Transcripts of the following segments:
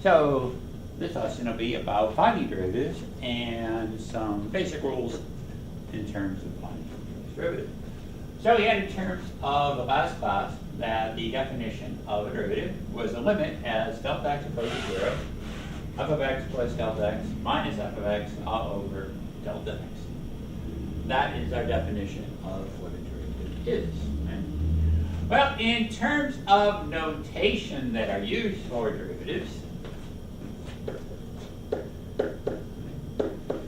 So this lesson will be about finding derivatives and some basic rules in terms of finding derivatives. So we had in terms of the last class that the definition of a derivative was a limit as delta x approaches 0, f of x plus delta x minus f of x all over delta x. That is our definition of what a derivative is. Right? Well, in terms of notation that are used for derivatives,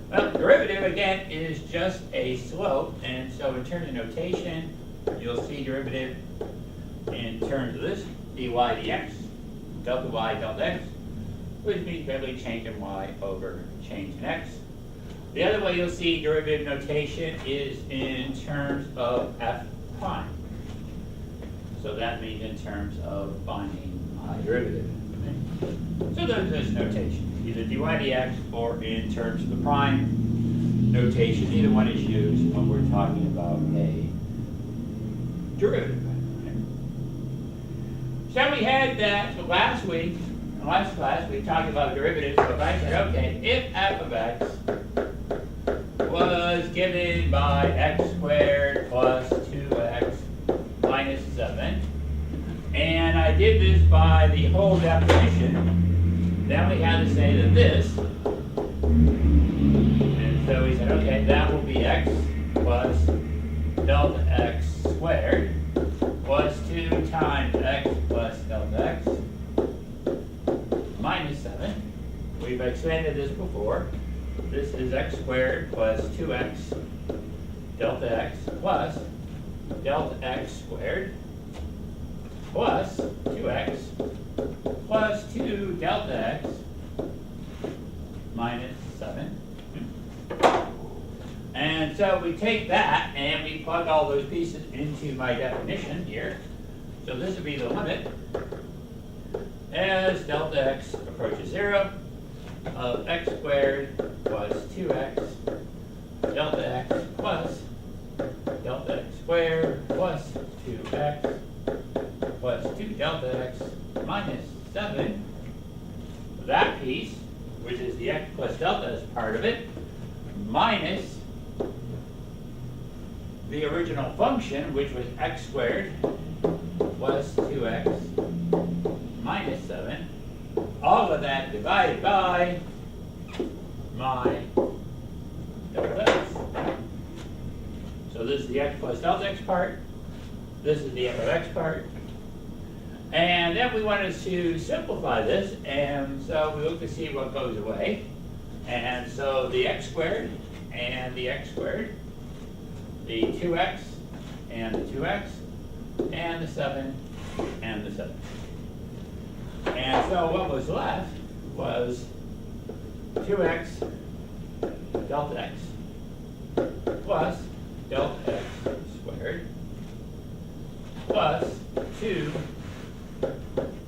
well, derivative again is just a slope, and so in terms of notation, you'll see derivative in terms of this dy dx, delta y delta x, which means basically change in y over change in x. The other way you'll see derivative notation is in terms of f prime. So that means in terms of finding my derivative. So those are notation, either dy dx or in terms of the prime notation. Either one is used when we're talking about a derivative. So we had that last week, in last class, we talked about derivatives. So if I said, okay, if f of x was given by x squared plus 2x minus 7, and I did this by the whole definition, then we had to say that this, and so we said, okay, that will be x plus delta x squared plus 2 times x plus delta x minus 7. We've expanded this before. This is x squared plus 2x delta x plus delta x squared plus 2x plus 2 delta x minus 7. And so we take that and we plug all those pieces into my definition here. So this would be the limit as delta x approaches 0 of x squared plus 2x delta x plus delta x squared plus 2x plus 2 delta x minus 7. That piece, which is the x plus delta as part of it, minus the original function, which was x squared plus 2x minus 7. All of that divided by my delta x. So this is the x plus delta x part. This is the f of x part. And then we wanted to simplify this, and so we look to see what goes away. And so the x squared and the x squared, the 2x and the 2x, and the 7 and the 7. And so what was left was 2x delta x plus delta x squared plus 2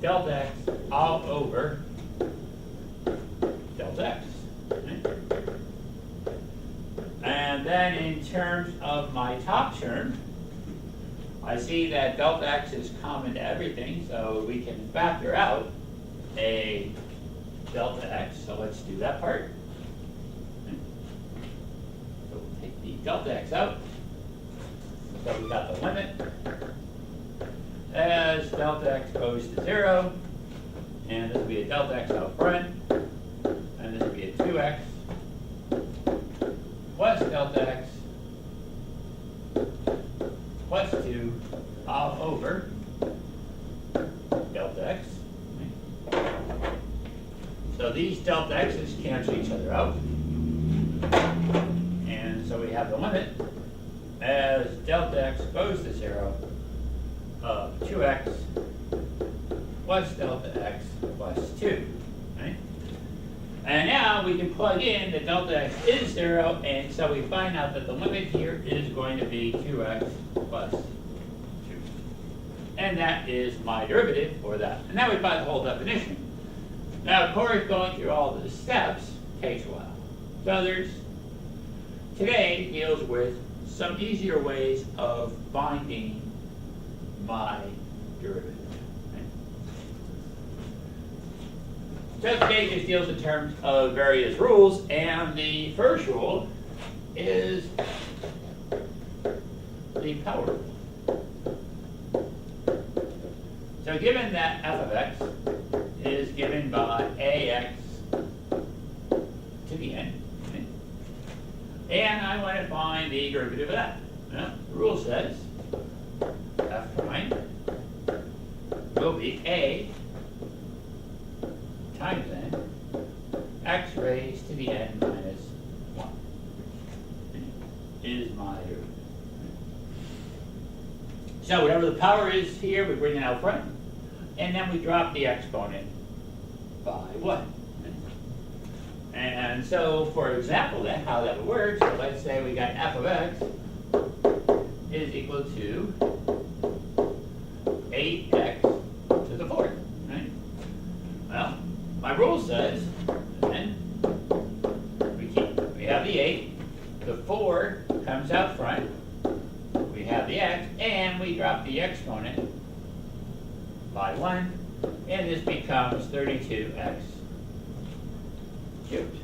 delta x all over delta x. Okay? And then in terms of my top term, I see that delta x is common to everything, so we can factor out a delta x. So let's do that part. Okay. So we'll take the delta x out. So we got the limit as delta x goes to 0, and this will be a delta x out front, and this will be a 2x plus delta x plus 2 all over delta x. So these delta x's cancel each other out. And so we have the limit as delta x goes to 0 of 2x plus delta x plus 2. Right? And now we can plug in that delta x is 0, and so we find out that the limit here is going to be 2x plus 2. And that is my derivative for that. And now we find the whole definition. Now, of course, going through all the steps takes a while. So today deals with some easier ways of finding my derivative. So today just deals in terms of various rules, and the first rule is the power rule. So given that f of x is given by ax to the n, okay, and I want to find the derivative of that. Well, the rule says f prime will be a times n x raised to the n minus 1 is my derivative. So whatever the power is here, we bring it out front, and then we drop the exponent by 1. And so, for example, then how that would work, so let's say we got f of x is equal to 8x to the 4th, right? Well, my rule says, then we have the 8, the 4 comes out front, we have the x, and we drop the exponent by 1, and this becomes 32x cubed.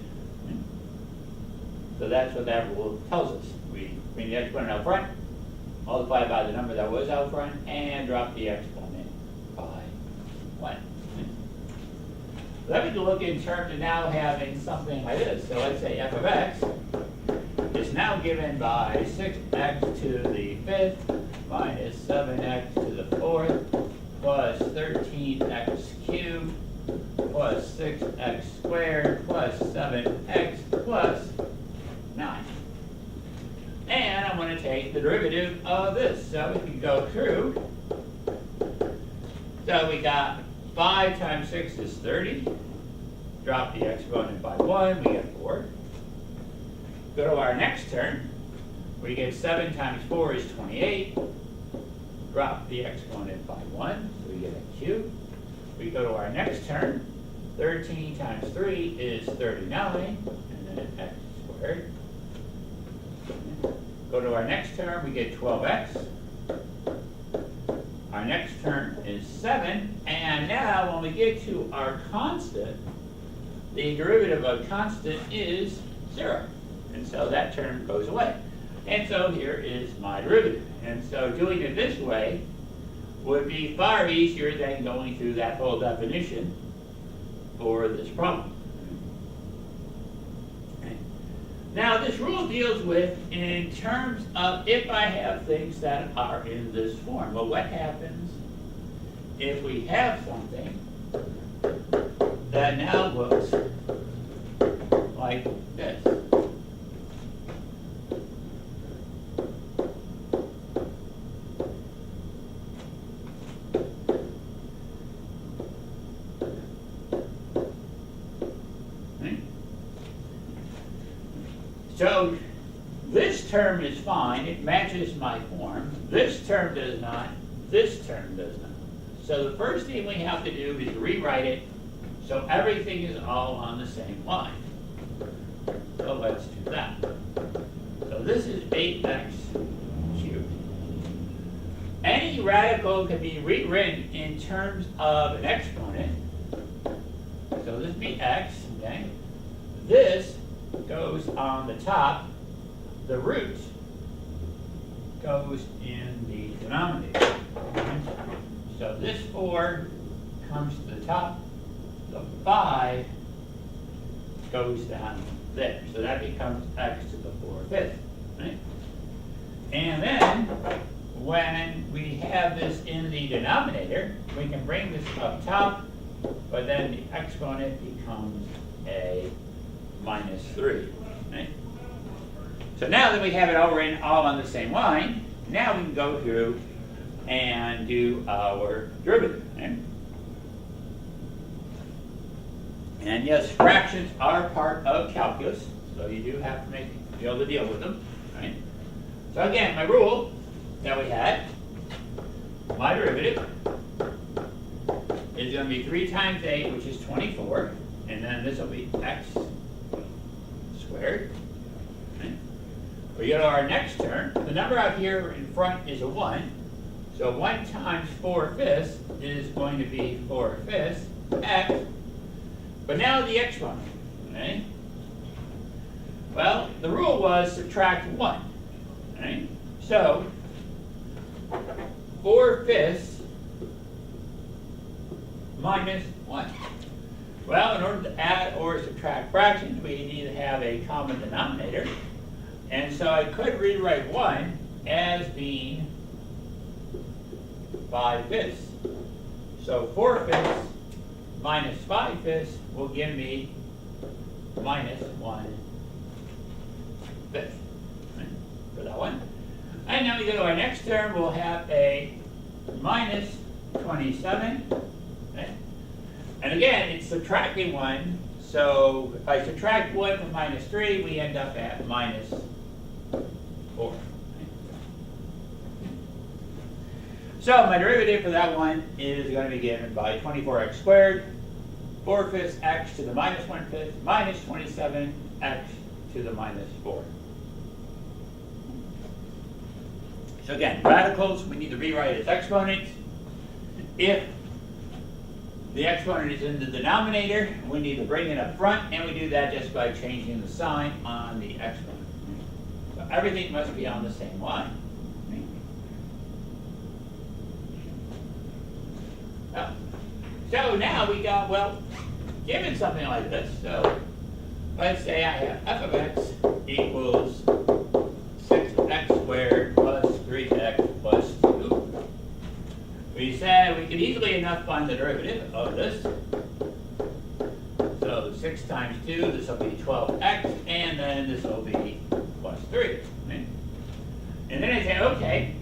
So that's what that rule tells us. We bring the exponent out front, multiply by the number that was out front, and drop the exponent by 1. Let me look in terms of now having something like this. So let's say f of x is now given by 6x to the 5th minus 7x to the 4th plus 13x cubed plus 6x squared plus 7x plus 9. And I'm going to take the derivative of this. So we can go through. So we got 5 times 6 is 30. Drop the exponent by 1, we get 4. Go to our next term. We get 7 times 4 is 28. Drop the exponent by 1, so we get a cube. We go to our next term. 13 times 3 is 39, and then x squared. Go to our next term, we get 12x. Our next term is 7, and now when we get to our constant, the derivative of constant is 0. And so that term goes away. And so here is my derivative. And so doing it this way would be far easier than going through that whole definition for this problem. Okay. Now this rule deals with in terms of if I have things that are in this form. Well, what happens if we have something that now looks like this? So this term is fine, it matches my form. This term does not, this term does not. So the first thing we have to do is rewrite it so everything is all on the same line. So let's do that. So this is 8x cubed. Any radical can be rewritten in terms of an exponent. So this would be x, okay? This goes on the top, the root goes in the denominator. So this 4 comes to the top, the 5 goes down there. So that becomes x to the 4/5, right? And then when we have this in the denominator, we can bring this up top, but then the exponent becomes a -3, right? So now that we have it all written all on the same line, now we can go through and do our derivative, right? And yes, fractions are part of calculus, so you do have to be able to deal with them, right? So again, my rule that we had, my derivative is going to be 3 times 8, which is 24, and then this will be x squared. Okay. We go to our next term. The number out here in front is a 1. So 1 times 4/5 is going to be 4/5 x. But now the exponent, okay? Well, the rule was subtract 1, right? So, 4/5 minus 1. Well, in order to add or subtract fractions, we need to have a common denominator. And so I could rewrite 1 as being 5/5. So 4/5 minus 5/5 will give me minus 1/5 for that one. And now we go to our next term, we'll have a minus 27. Okay? And again, it's subtracting 1. So if I subtract 1 from minus 3, we end up at minus 4. So my derivative for that one is going to be given by 24x squared, 4/5 x to the minus 1/5 minus 27x to the minus 4. So again, radicals, we need to rewrite as exponents. If the exponent is in the denominator, we need to bring it up front, and we do that just by changing the sign on the exponent. So everything must be on the same line. So now we got, well, given something like this, so let's say I have f of x equals 6x squared plus 3x plus 2. We said we could easily enough find the derivative of this. So 6 times 2, this will be 12x, and then this will be plus 3. Right? And then I say, okay,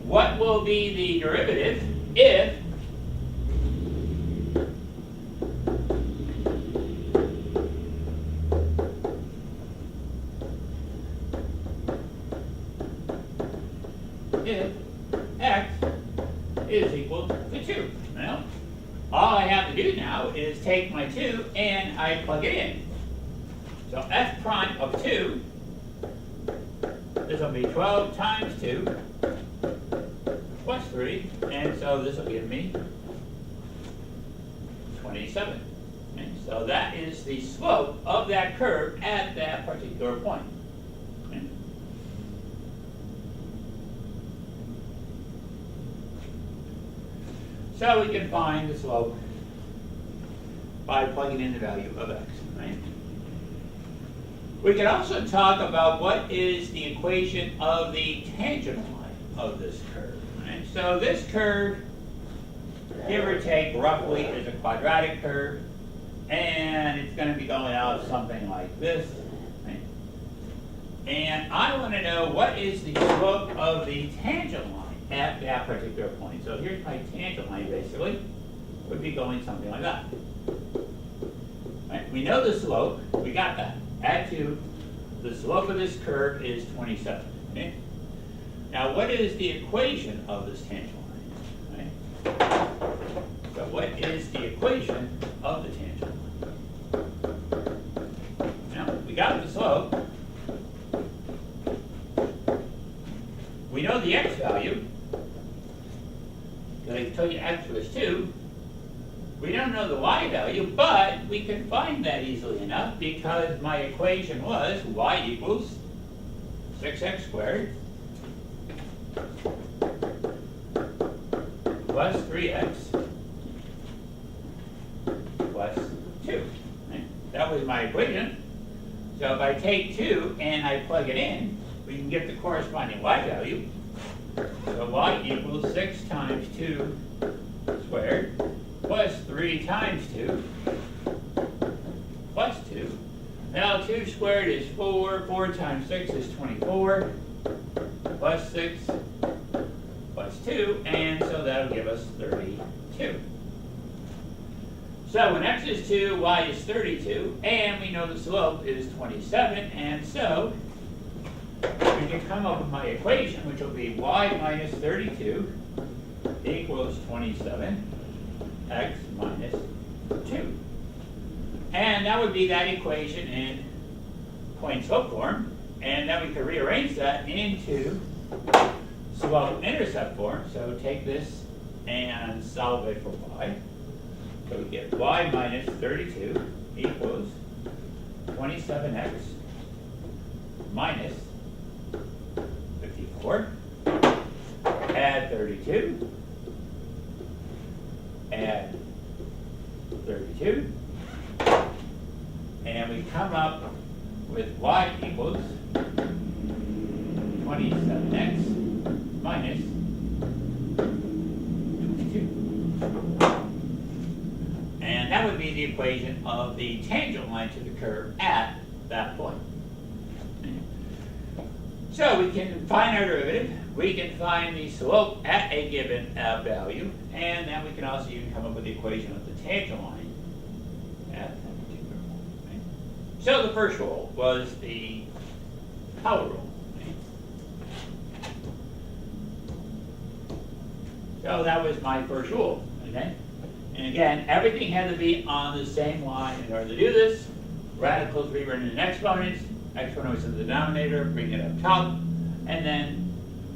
what will be the derivative if x is equal to 2. Well, all I have to do now is take my 2 and I plug it in. So f prime of 2, this will be 12 times 2 plus 3, and so this will give me 27. And so that is the slope of that curve at that particular point. So we can find the slope by plugging in the value of x. Right? We can also talk about what is the equation of the tangent line of this curve. Right? So this curve, give or take roughly, is a quadratic curve, and it's going to be going out something like this. Right? And I want to know what is the slope of the tangent line at that particular point. So here's my tangent line, basically, would be going something like that. Right? We know the slope, we got that. Add 2, the slope of this curve is 27. Okay? Now what is the equation of this tangent line? Right? So what is the equation of the tangent line? Now we got the slope. We know the x value. I told you x was 2. We don't know the y value, but we can find that easily enough because my equation was y equals 6x squared plus 3x plus 2. Right? That was my equation. So if I take 2 and I plug it in, we can get the corresponding y value. So y equals 6 times 2 squared plus 3 times 2 plus 2. Now 2 squared is 4, 4 times 6 is 24, plus 6 plus 2, and so that'll give us 32. So when x is 2, y is 32, and we know the slope is 27, and so we can come up with my equation, which will be y minus 32 equals 27, x minus 2. And that would be that equation in point-slope form, and then we could rearrange that into slope-intercept form. So take this and solve it for y. So we get y minus 32 equals 27x minus 54. Add 32. Add 32. And we come up with y equals 27x minus 22. And that would be the equation of the tangent line to the curve at that point. So we can find our derivative, we can find the slope at a given value, and then we can also even come up with the equation of the tangent line at that particular point. Right? So the first rule was the power rule. Right? So that was my first rule. Okay? And again, everything had to be on the same line in order to do this. Radicals rewritten in exponents. Exponent was in the denominator, bring it up top, and then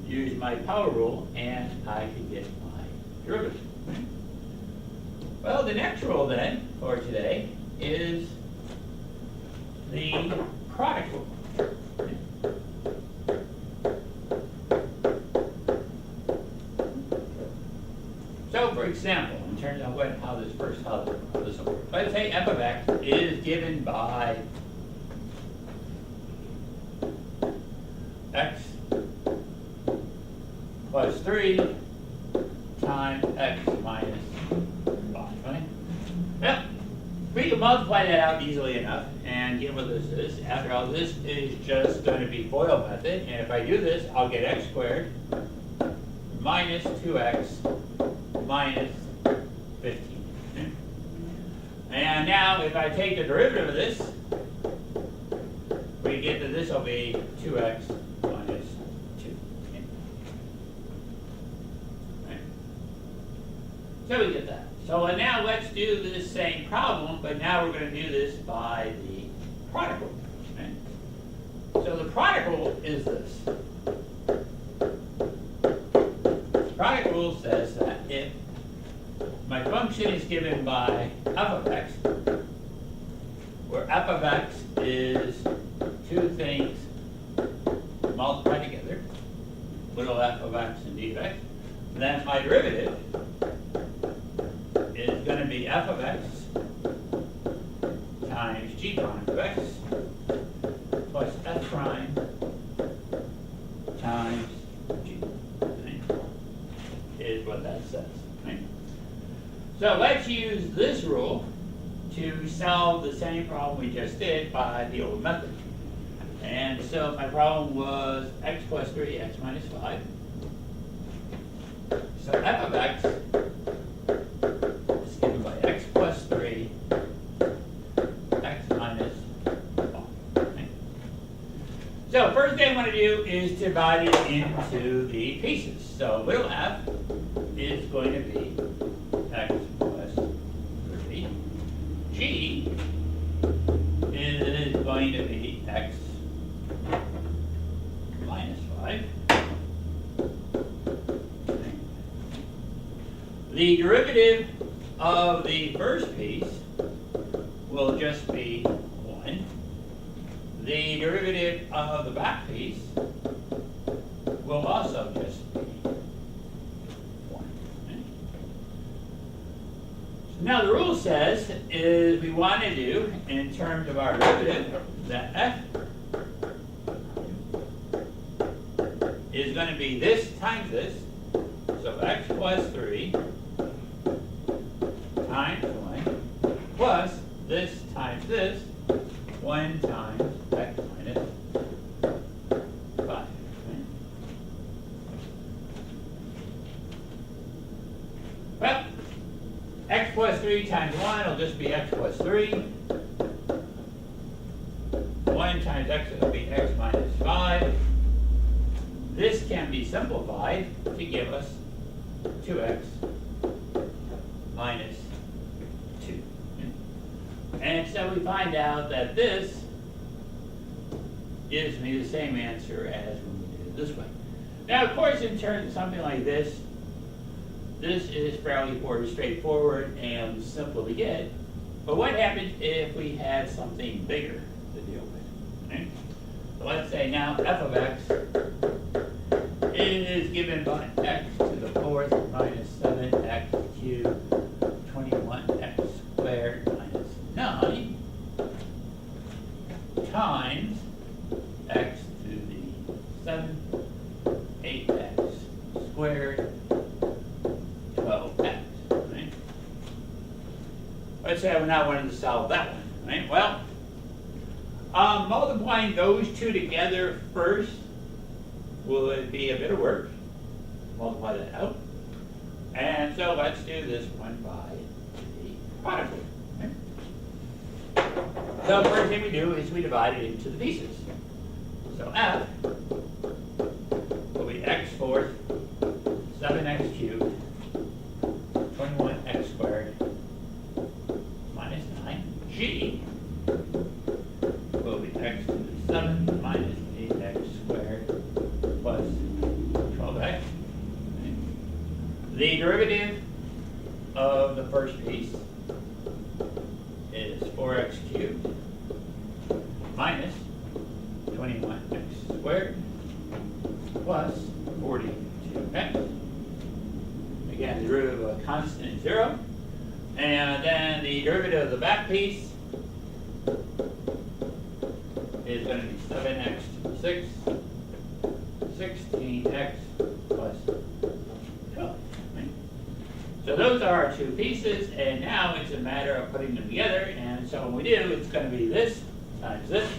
use my power rule, and I can get my derivative. Well, the next rule then for today is the product rule. So, for example, in terms of how this works, let's say f of x is given by x plus 3 times x minus 5, right? Well, we can multiply that out easily enough and get what this is. After all, this is just going to be FOIL method, and if I do this, I'll get x squared minus 2x minus 15. Okay? And now, if I take the derivative of this, we get that this will be 2x minus 2. Okay? Right. So we get that. So now let's do this same problem, but now we're going to do this by the product rule. Okay? So the product rule is this. The product rule says that if my function is given by f of x, where f of x is two things multiplied together, little f of x and d of x, then my derivative is going to be f of x times g prime of x plus f prime times g, right? Is what that says. Right? So let's use this rule to solve the same problem we just did by the old method. And so my problem was x plus 3, x minus 5. So f of x is given by x plus 3, x minus 5. Okay. So first thing I want to do is divide it into the pieces. So little f is going to be x plus 3. G is going to be x minus 5. The derivative of the first piece will just be 1. The derivative of the back piece will also just be 1. Okay? So now the rule says is we want to do, in terms of our derivative, that f is going to be this times this. So x plus 3 times 1 plus this times this, 1 times x minus 5. Right? Well, x plus 3 times 1 will just be x plus 3. 1 times x will be x minus 5. This can be simplified to give us 2x minus 2. And so we find out that this gives me the same answer as when we did it this way. Now, of course, in terms of something like this, This is fairly straightforward and simple to get. But what happens if we had something bigger to deal with? Right? So let's say now f of x is given by x to the fourth minus 7x cubed 21x squared minus 9 times x to the 7, 8x squared, 12x, right? Let's say I now wanted to solve that one, right? Well, multiplying those two together first would be a bit of work. Multiply that out. And so let's do this one by the product rule. Okay? So the first thing we do is we divide it into the pieces. So f will be x fourth, 7x cubed, 21x squared, minus 9. G will be x to the 7 minus 8x squared plus 12x. The derivative of the first piece is 4x cubed minus 21x squared plus 42x. Again, the derivative of a constant is 0. And then the derivative of the back piece is going to be 7x to the 6, 16x plus 12. Right? So those are our two pieces, and now it's a matter of putting them together. And so when we do, it's going to be this times this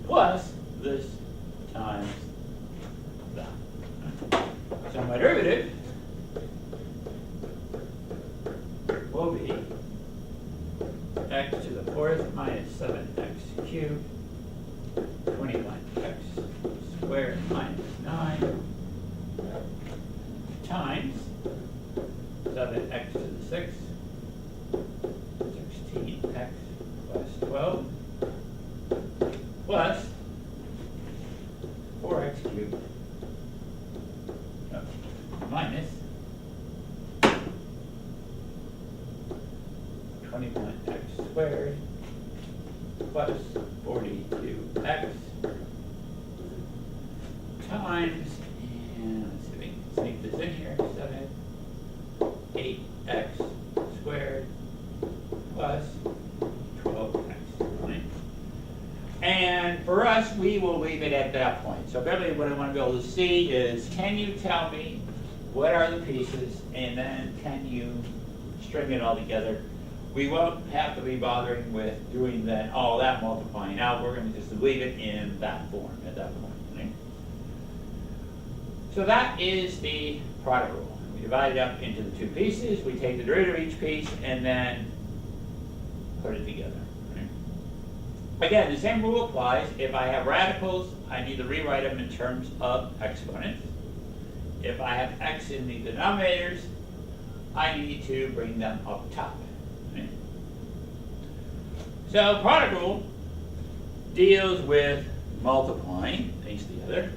plus this times that. So my derivative will be x to the fourth minus 7x cubed, 21x squared minus 9 times 7x to the 6, 16x plus 12 plus 4x cubed minus 21x squared plus 42x times, and let's see if we can sneak this in here, 8x squared plus 12x. Right? And for us, we will leave it at that point. So basically what I want to be able to see is, can you tell me what are the pieces, and then can you string it all together? We won't have to be bothering with doing that, all that multiplying out. We're going to just leave it in that form at that point. Right? So that is the product rule. We divide it up into the two pieces. We take the derivative of each piece and then put it together. Right? Again, the same rule applies. If I have radicals, I need to rewrite them in terms of exponents. If I have x in the denominators, I need to bring them up top. Right? So product rule deals with multiplying things together.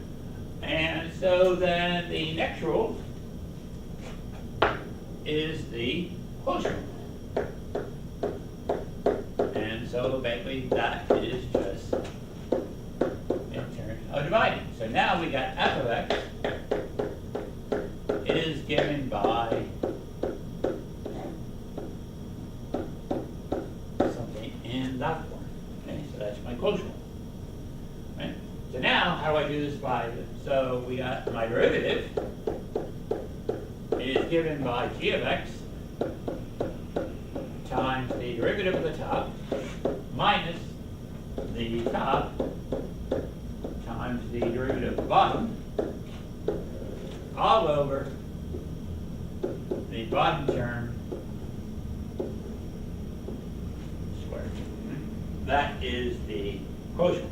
And so then the next rule is the quotient rule. And so basically that is just in terms of dividing. So now we got f of x is given by something in that form. Okay, so that's my quotient. Right? So now, how do I do this by, so we got my derivative is given by g of x times the derivative of the top minus the top times the derivative of the bottom all over the bottom term squared. That is the quotient.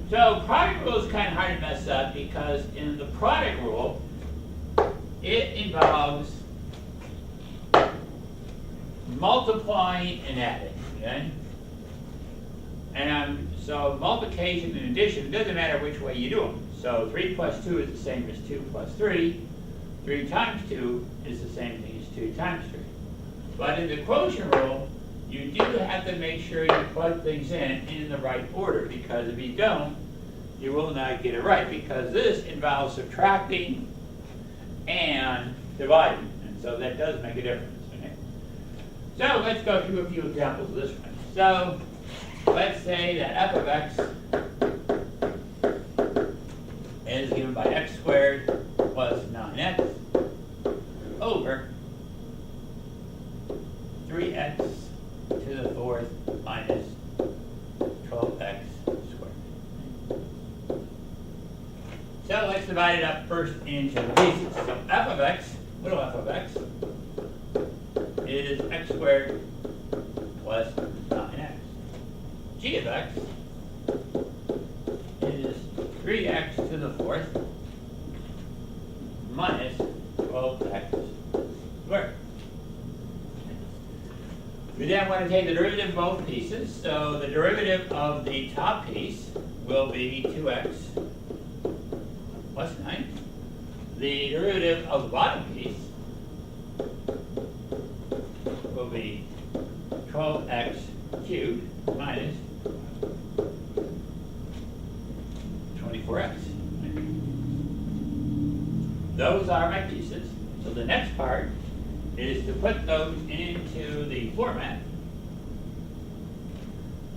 So product rule is kind of hard to mess up because in the product rule, it involves multiplying and adding, okay? And so multiplication and addition, it doesn't matter which way you do them. So 3 plus 2 is the same as 2 plus 3. 3 times 2 is the same thing as 2 times 3. But in the quotient rule, you do have to make sure you plug things in the right order, because if you don't, you will not get it right, because this involves subtracting and dividing, and so that does make a difference. Okay? So let's go through a few examples of this one. So let's say that f of x is given by x squared plus 9x over 3x to the fourth minus 12x squared. So let's divide it up first into the pieces. So f of x, little f of x, is x squared plus 9x. G of x is 3x to the fourth minus 12x squared. We then want to take the derivative of both pieces. So the derivative of the top piece will be 2x plus 9. The derivative of the bottom piece will be 12x cubed minus 24x. Those are my pieces. So the next part is to put those into the format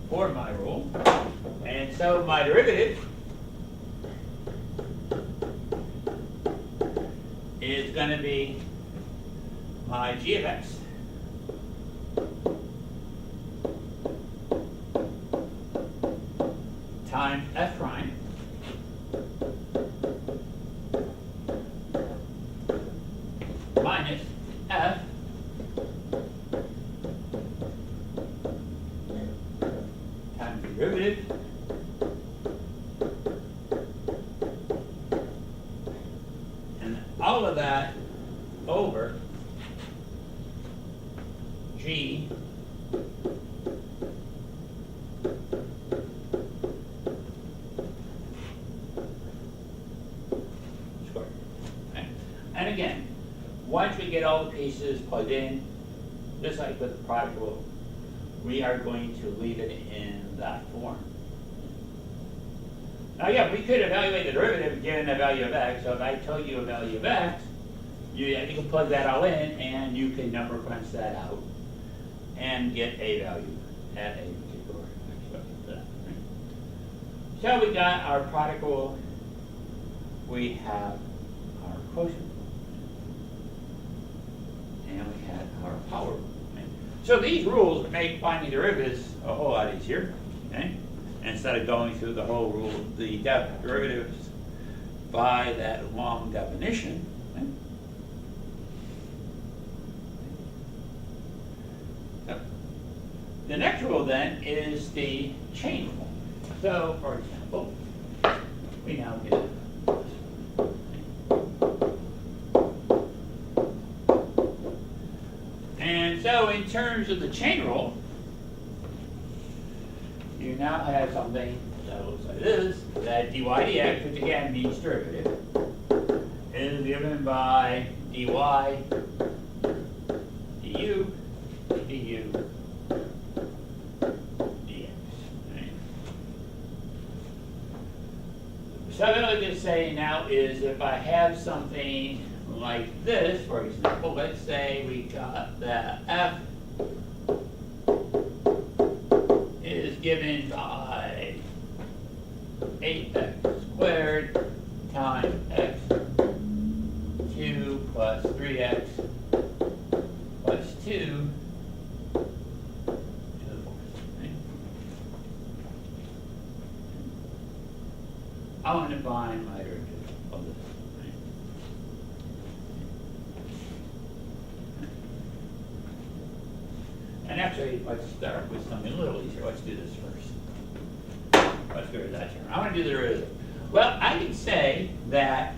for my rule. And so my derivative is going to be my g of x times f prime minus f times the derivative and all of that over g squared. Okay. And again, once we get all the pieces plugged in, just like with the product rule, we are going to leave it in that form. Now, yeah, we could evaluate the derivative given a value of x. So if I told you a value of x, you can plug that all in, and you can number crunch that out and get a value at a particular x. So we got our product rule. We have our quotient. And we had our power rule. Okay? So these rules make finding derivatives a whole lot easier. Okay? Instead of going through the whole rule, the derivatives by that long definition. Okay? So the next rule then is the chain rule. So, for example, we now get this. And so in terms of the chain rule, you now have something that looks like this, that dy dx, which again means derivative, is given by dy du du dx. Right? So what I'm going to say now is if I have something like this, for example, let's say we got that f is given by 8x squared times x cubed plus 3x plus 2 to the fourth. Right? I want to find my derivative of this. Right? And actually, let's start with something a little easier. Let's do this first. Let's go to that term. I want to do the derivative. Well, I can say that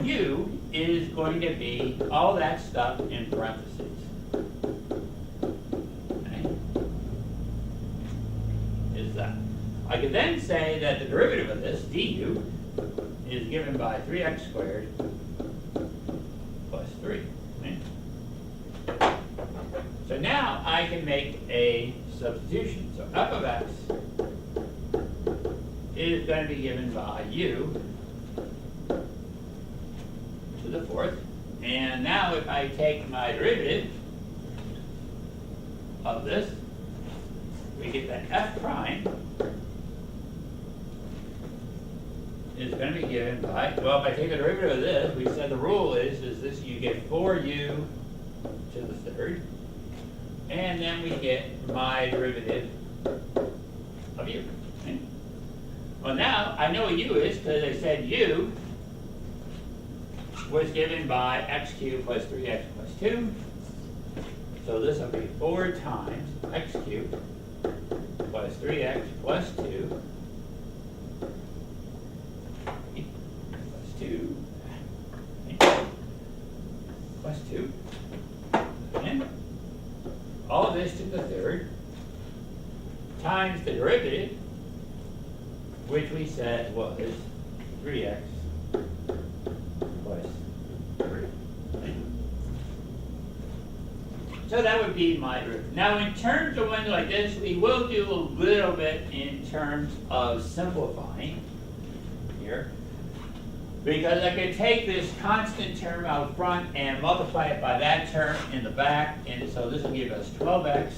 u is going to be all that stuff in parentheses. Okay? Is that. I could then say that the derivative of this, du, is given by 3x squared 3. Okay? So now I can make a substitution. So f of x is going to be given by u to the 4th. And now if I take my derivative of this, we get that f prime is going to be given by, well, if I take the derivative of this, we said the rule is this, you get 4u to the 3rd, and then we get my derivative of u. Okay? Well, now I know what u is because I said u was given by x cubed plus 3x plus 2. So this will be 4 times x cubed plus 3x plus 2 plus 2 plus 2. And all this to the 3rd times the derivative, which we said was 3x plus 3. So that would be my derivative. Now in terms of one like this, we will do a little bit in terms of simplifying here. Because I could take this constant term out front and multiply it by that term in the back, and so this will give us 12x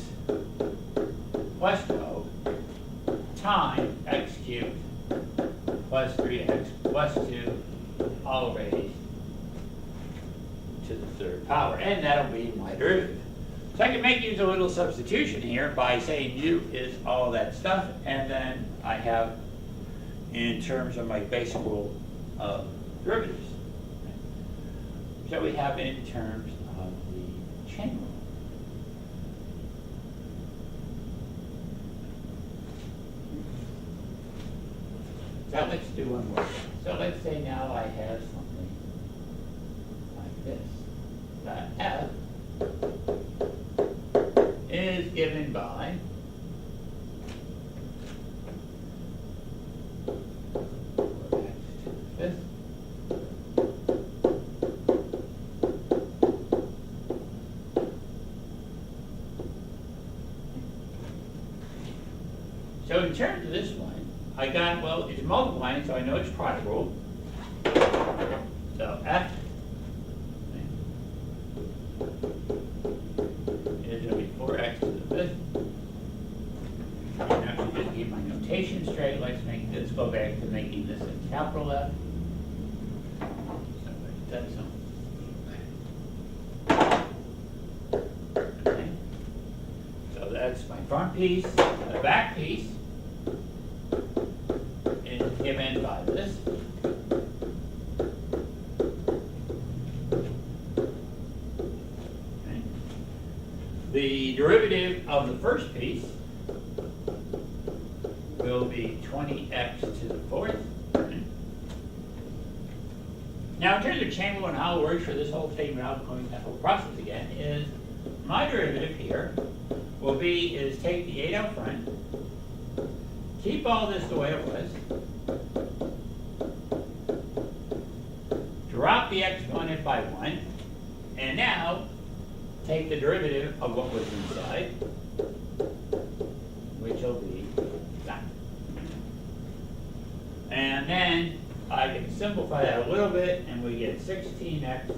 plus 12 times x cubed plus 3x plus 2 all raised to the 3rd power, and that'll be my derivative. So I can make use of a little substitution here by saying u is all that stuff, and then I have, in terms of my basic rule of derivatives. So we have in terms of the chain rule. So let's do one more. So let's say now I have something like this. That f is given by this. So in terms of this one, I got, well, it's multiplying, so I know it's product rule. So f is going to be 4x to the 5th. And I should just keep my notation straight. Let's go back to making this a capital F. Somebody said so. Okay. So that's my front piece. The back piece is given by this. Okay. The derivative of the first piece will be 20x to the 4th. Okay. Now, in terms of chain rule and how it works for this whole thing without going that whole process again, is my derivative here will be is take the 8 out front, keep all this the way it was, drop the exponent by 1, and now take the derivative of what was inside, which will be that. And then I can simplify that a little bit, and we get 16x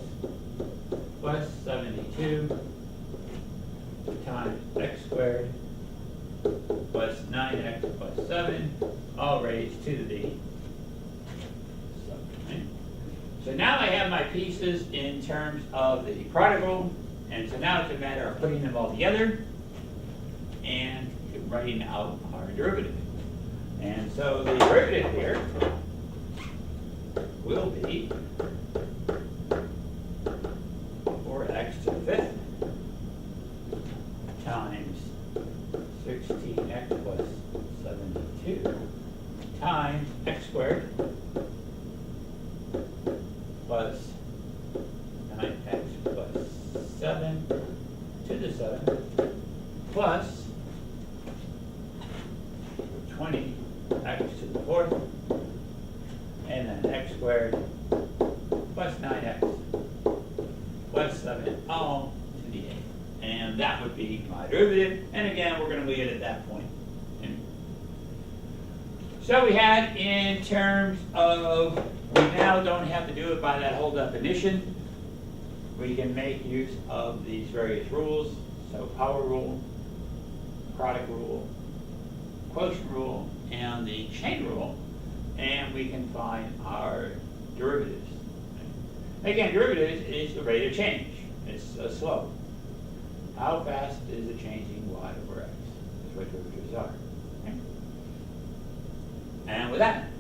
plus 72 times x squared plus 9x plus 7, all raised to the 7. Right? So now I have my pieces in terms of the product rule, and so now it's a matter of putting them all together and writing out our derivative. And so the derivative here will be 4x to the 5th times 16x plus 72 times x squared plus 9x plus 7 to the 7 plus 20x to the 4th, and then x squared plus 9x plus be my derivative, and again, we're going to leave it at that point. So we had, in terms of, we now don't have to do it by that whole definition. We can make use of these various rules. So power rule, product rule, quotient rule, and the chain rule, and we can find our derivatives. Again, derivatives is the rate of change. It's a slope. How fast is it changing y over x? That's what derivatives are. Okay? And with that,